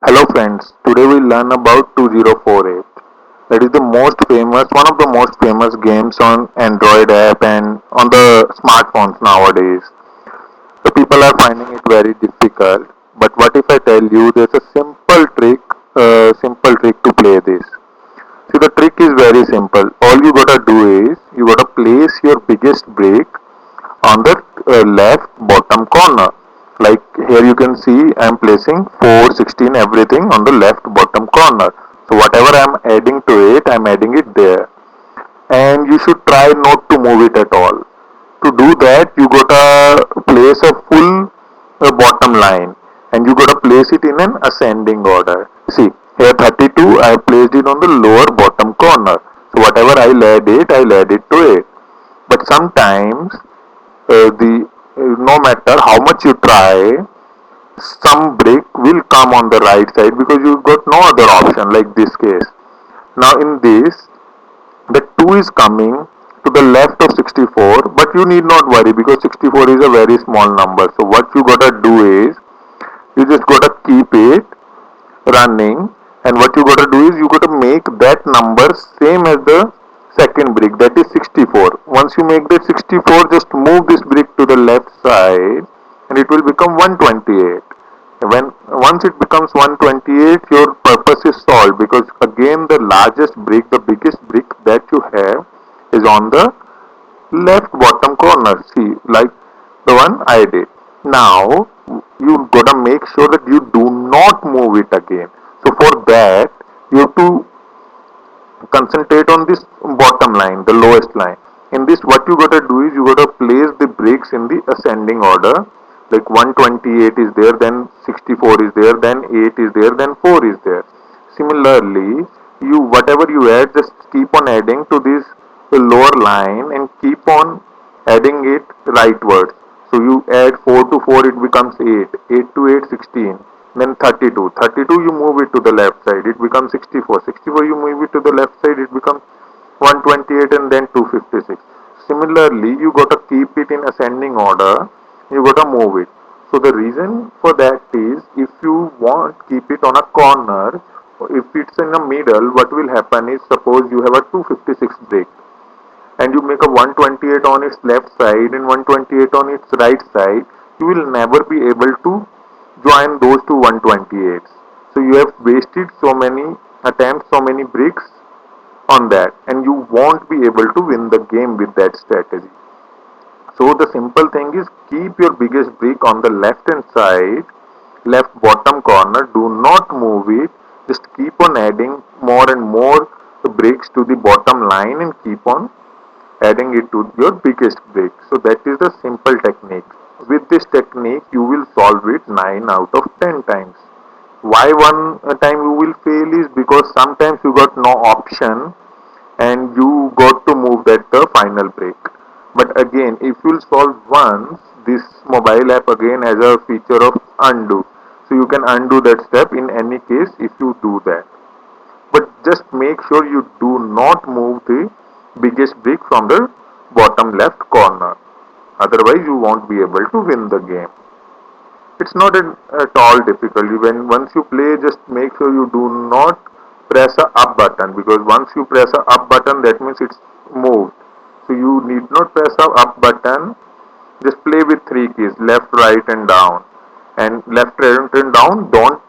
Hello friends, today we learn about 2048. That is one of the most famous games on Android app and on the smartphones nowadays. The people are finding it very difficult, but what if I tell you there's a simple trick to play this. See, the trick is very simple. All you gotta do is you gotta place your biggest brick on the left bottom corner. Like here you can see I am placing 416 everything on the left bottom corner. So whatever I am adding to it, I am adding it there. And you should try not to move it at all. To do that, you gotta place a full bottom line and you gotta place it in an ascending order. See, here 32, I have placed it on the lower bottom corner. So whatever I'll add it to it. But sometimes the no matter how much you try, some brick will come on the right side because you got no other option like this case. Now in this, the 2 is coming to the left of 64, but you need not worry because 64 is a very small number. So what you gotta do is you just gotta keep it running, and what you gotta do is you gotta make that number same as the second brick, that is 64. Once you make that 64, just move this brick to the left side and it will become 128. When once it becomes 128, your purpose is solved because again the largest brick, the biggest brick that you have is on the left bottom corner. See, like the one I did. Now you gotta make sure that you do not move it again. So for that you have to concentrate on this bottom line, the lowest line. In this, what you gotta do is you gotta place the bricks in the ascending order. Like 128 is there, then 64 is there, then 8 is there, then 4 is there. Similarly, you whatever you add, just keep on adding to this lower line and keep on adding it rightwards. So you add 4 to 4, it becomes 8. 8 to 8, 16. Then 32. 32 you move it to the left side, it becomes 64. 64 you move it to the left side, it becomes 128 and then 256. Similarly, you gotta keep it in ascending order, you gotta move it. So the reason for that is if you want keep it on a corner, if it's in the middle, what will happen is suppose you have a 256 brick and you make a 128 on its left side and 128 on its right side, you will never be able to join those two 128s. So you have wasted so many attempts, so many bricks on that, and you won't be able to win the game with that strategy. So the simple thing is keep your biggest brick on the left hand side, left bottom corner, do not move it, just keep on adding more and more bricks to the bottom line and keep on adding it to your biggest brick. So that is the simple technique. With this technique, you will solve it 9 out of 10 times. Why one time you will fail is because sometimes you got no option and you got to move that the final break. But again, if you will solve once, this mobile app again has a feature of undo. So you can undo that step in any case if you do that. But just make sure you do not move the biggest brick from the bottom left corner. Otherwise, you won't be able to win the game. It's not at all difficult. When once you play, just make sure you do not press a up button because once you press a up button, that means it's moved. So you need not press a up button. Just play with three keys: left, right, and down. And left, right, and down. Don't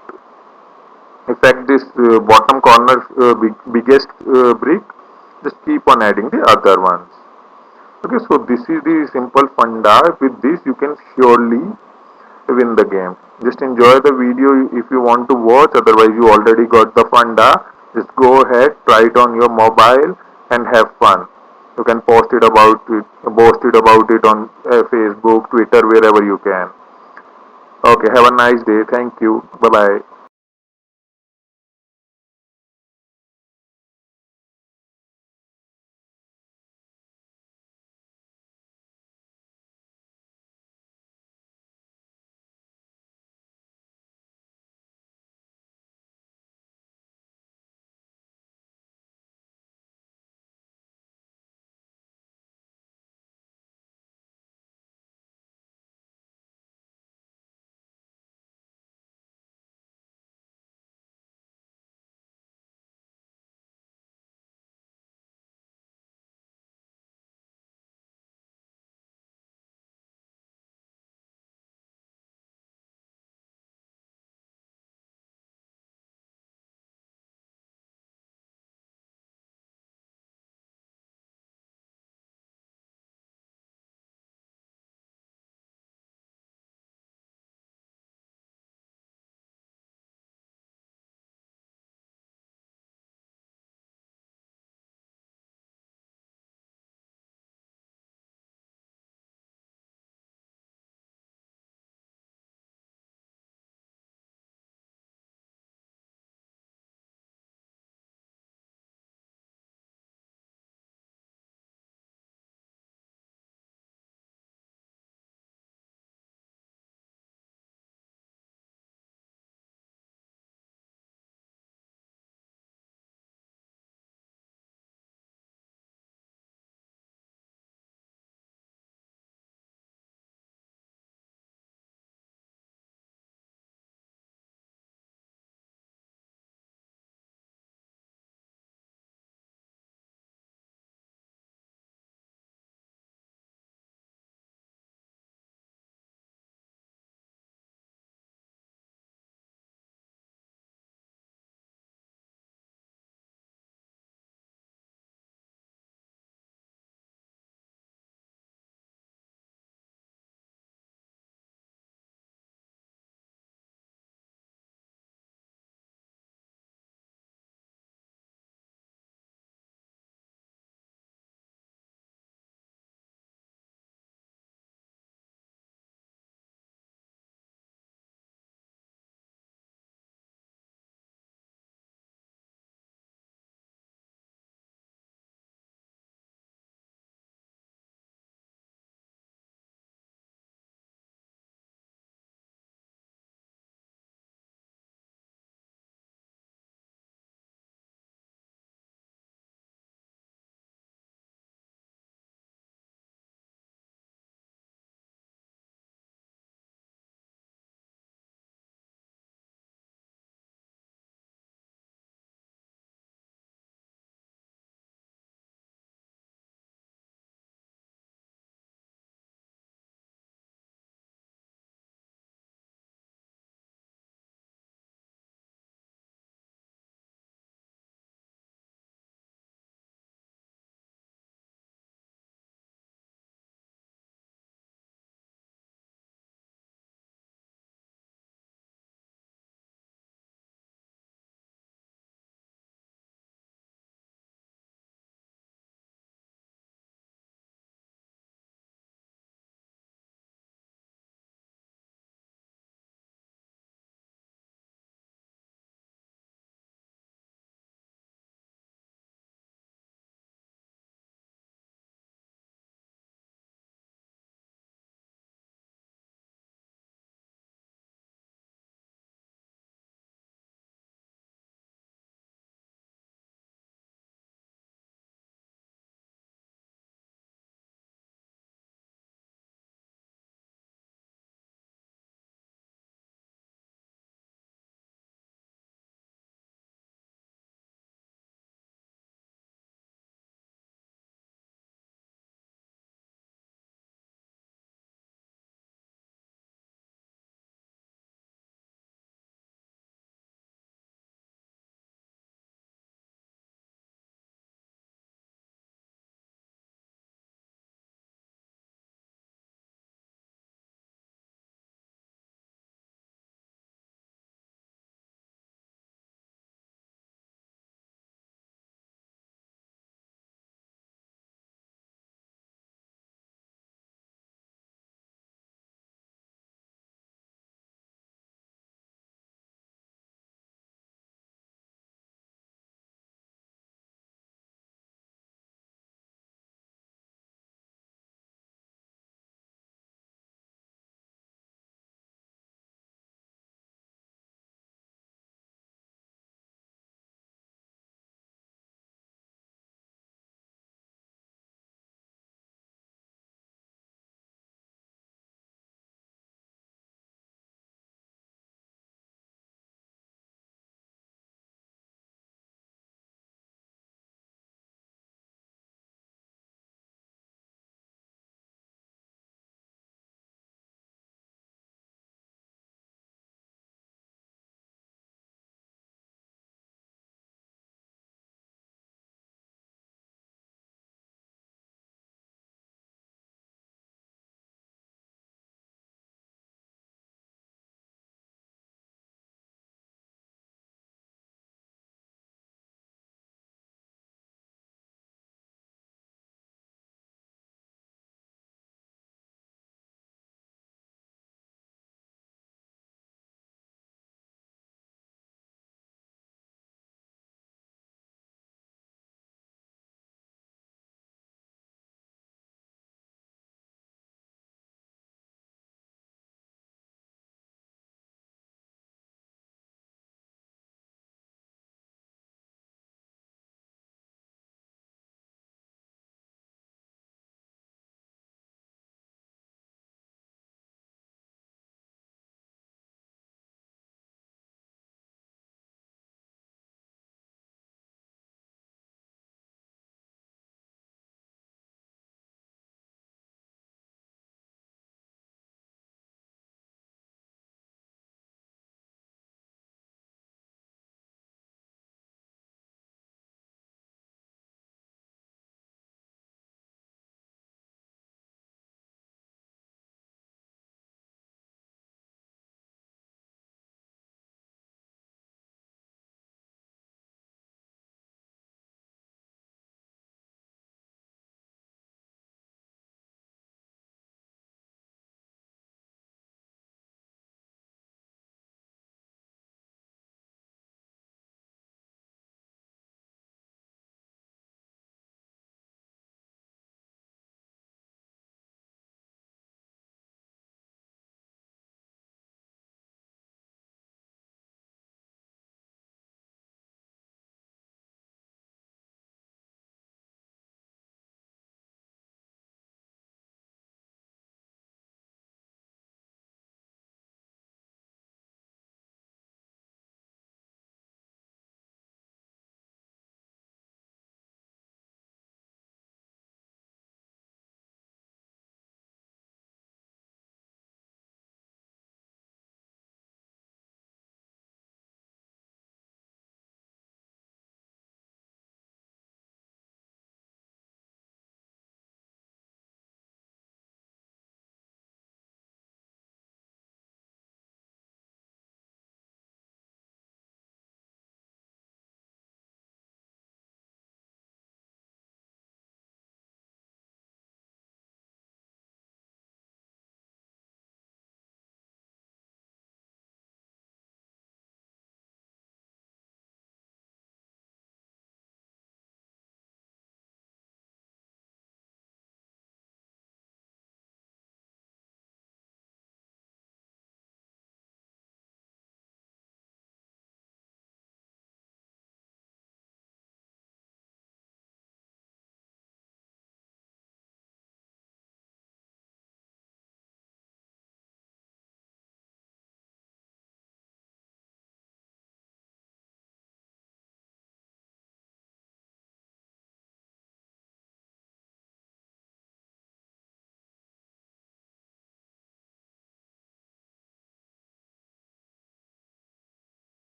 affect this bottom corner biggest brick. Just keep on adding the other ones. Okay, so this is the simple funda. With this, you can surely win the game. Just enjoy the video if you want to watch. Otherwise, you already got the funda. Just go ahead, try it on your mobile, and have fun. You can post it about it on Facebook, Twitter, wherever you can. Okay, have a nice day. Thank you. Bye bye.